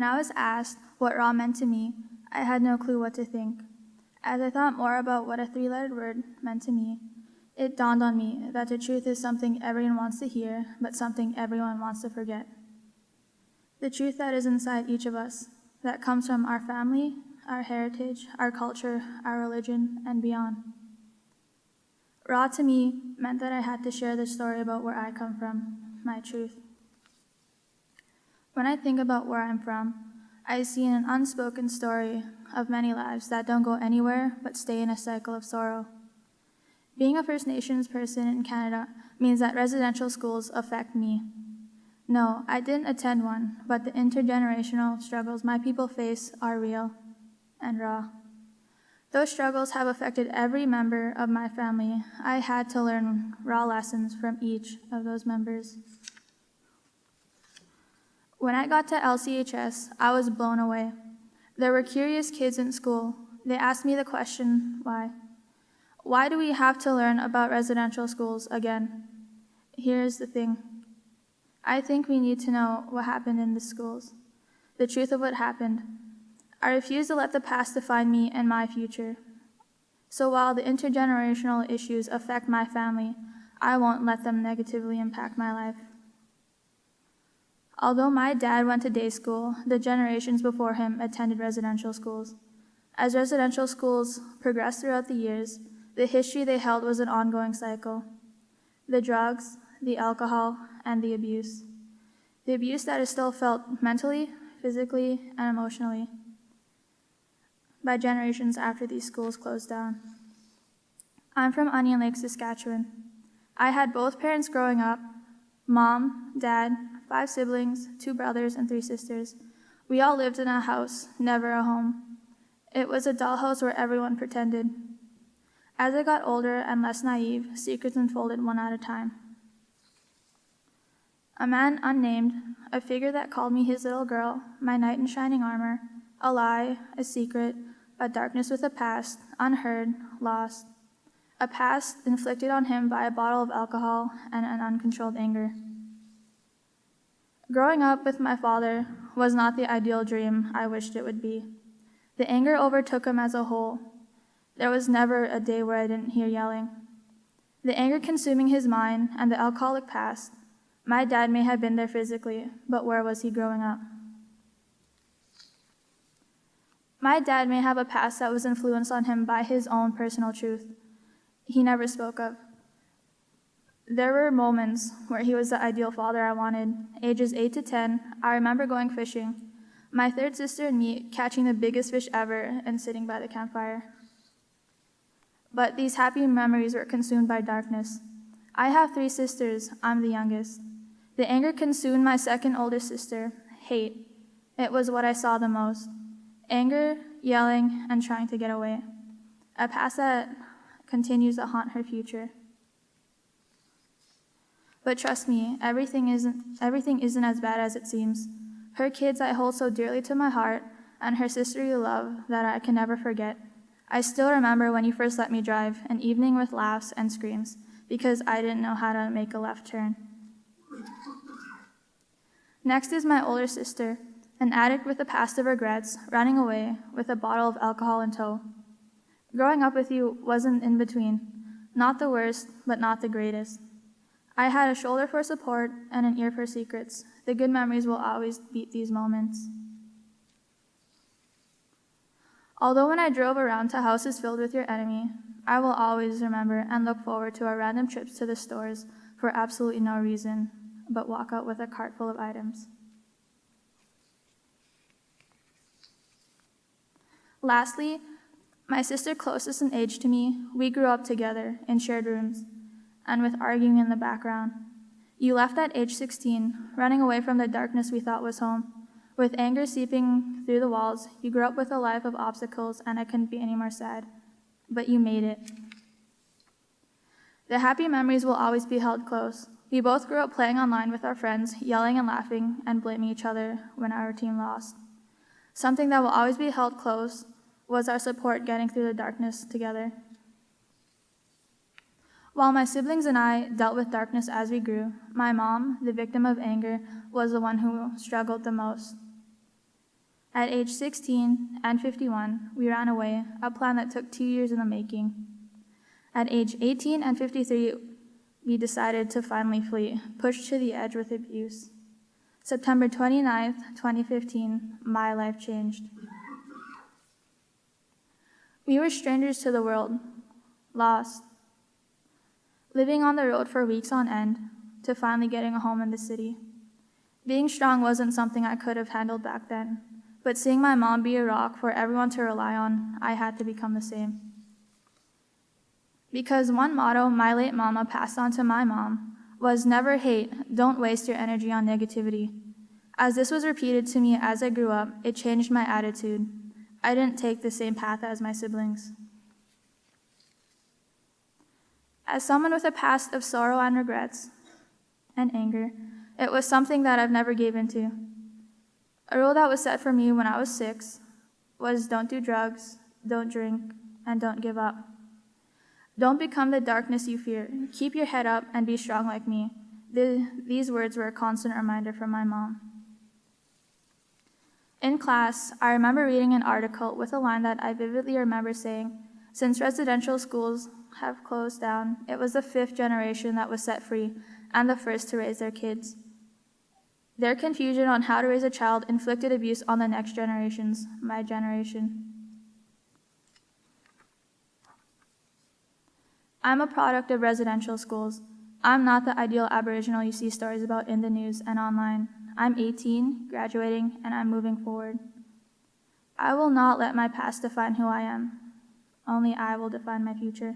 I was asked what raw meant to me, I had no clue what to think. As I thought more about what a three-lettered word meant to me, it dawned on me that the truth is something everyone wants to hear, but something everyone wants to forget. The truth that is inside each of us, that comes from our family, our heritage, our culture, our religion, and beyond. Raw to me meant that I had to share the story about where I come from, my truth. When I think about where I'm from, I see an unspoken story of many lives that don't go anywhere but stay in a cycle of sorrow. Being a First Nations person in Canada means that residential schools affect me. No, I didn't attend one, but the intergenerational struggles my people face are real and raw. Those struggles have affected every member of my family. I had to learn raw lessons from each of those members. When I got to LCHS, I was blown away. There were curious kids in school. They asked me the question, why? Why do we have to learn about residential schools again? Here's the thing. I think we need to know what happened in the schools, the truth of what happened. I refuse to let the past define me and my future. So while the intergenerational issues affect my family, I won't let them negatively impact my life. Although my dad went to day school, the generations before him attended residential schools. As residential schools progressed throughout the years, the history they held was an ongoing cycle. The drugs, the alcohol, and the abuse. The abuse that is still felt mentally, physically, and emotionally by generations after these schools closed down. I'm from Onion Lake, Saskatchewan. I had both parents growing up, mom, dad, 5 siblings, 2 brothers, and 3 sisters. We all lived in a house, never a home. It was a dollhouse where everyone pretended. As I got older and less naive, secrets unfolded one at a time. A man unnamed, a figure that called me his little girl, my knight in shining armor, a lie, a secret, a darkness with a past, unheard, lost. A past inflicted on him by a bottle of alcohol and an uncontrolled anger. Growing up with my father was not the ideal dream I wished it would be. The anger overtook him as a whole. There was never a day where I didn't hear yelling. The anger consuming his mind and the alcoholic past. My dad may have been there physically, but where was he growing up? My dad may have a past that was influenced on him by his own personal truth. He never spoke of. There were moments where he was the ideal father I wanted. Ages 8 to 10, I remember going fishing. My third sister and me catching the biggest fish ever and sitting by the campfire. But these happy memories were consumed by darkness. I have 3 sisters, I'm the youngest. The anger consumed my second older sister, hate. It was what I saw the most. Anger, yelling, and trying to get away. A past that continues to haunt her future. But trust me, everything isn't as bad as it seems. Her kids I hold so dearly to my heart, and her sisterly love that I can never forget. I still remember when you first let me drive, an evening with laughs and screams, because I didn't know how to make a left turn. Next is my older sister, an addict with a past of regrets, running away with a bottle of alcohol in tow. Growing up with you wasn't in between, not the worst, but not the greatest. I had a shoulder for support and an ear for secrets. The good memories will always beat these moments. Although when I drove around to houses filled with your enemy, I will always remember and look forward to our random trips to the stores for absolutely no reason, but walk out with a cart full of items. Lastly, my sister closest in age to me, we grew up together in shared rooms and with arguing in the background. You left at age 16, running away from the darkness we thought was home. With anger seeping through the walls, you grew up with a life of obstacles, and I couldn't be any more sad. But you made it. The happy memories will always be held close. We both grew up playing online with our friends, yelling and laughing and blaming each other when our team lost. Something that will always be held close was our support getting through the darkness together. While my siblings and I dealt with darkness as we grew, my mom, the victim of anger, was the one who struggled the most. At age 16 and 51, we ran away, a plan that took 2 years in the making. At age 18 and 53, we decided to finally flee, pushed to the edge with abuse. September 29th, 2015, my life changed. We were strangers to the world, lost, living on the road for weeks on end, to finally getting a home in the city. Being strong wasn't something I could have handled back then, but seeing my mom be a rock for everyone to rely on, I had to become the same. Because one motto my late mama passed on to my mom was never hate, don't waste your energy on negativity. As this was repeated to me as I grew up, it changed my attitude. I didn't take the same path as my siblings. As someone with a past of sorrow and regrets and anger, it was something that I've never gave into. A rule that was set for me when I was 6 was don't do drugs, don't drink, and don't give up. Don't become the darkness you fear. Keep your head up and be strong like me. These words were a constant reminder from my mom. In class, I remember reading an article with a line that I vividly remember saying, since residential schools have closed down, it was the 5th generation that was set free and the first to raise their kids. Their confusion on how to raise a child inflicted abuse on the next generations, my generation. I'm a product of residential schools. I'm not the ideal Aboriginal you see stories about in the news and online. I'm 18, graduating, and I'm moving forward. I will not let my past define who I am. Only I will define my future.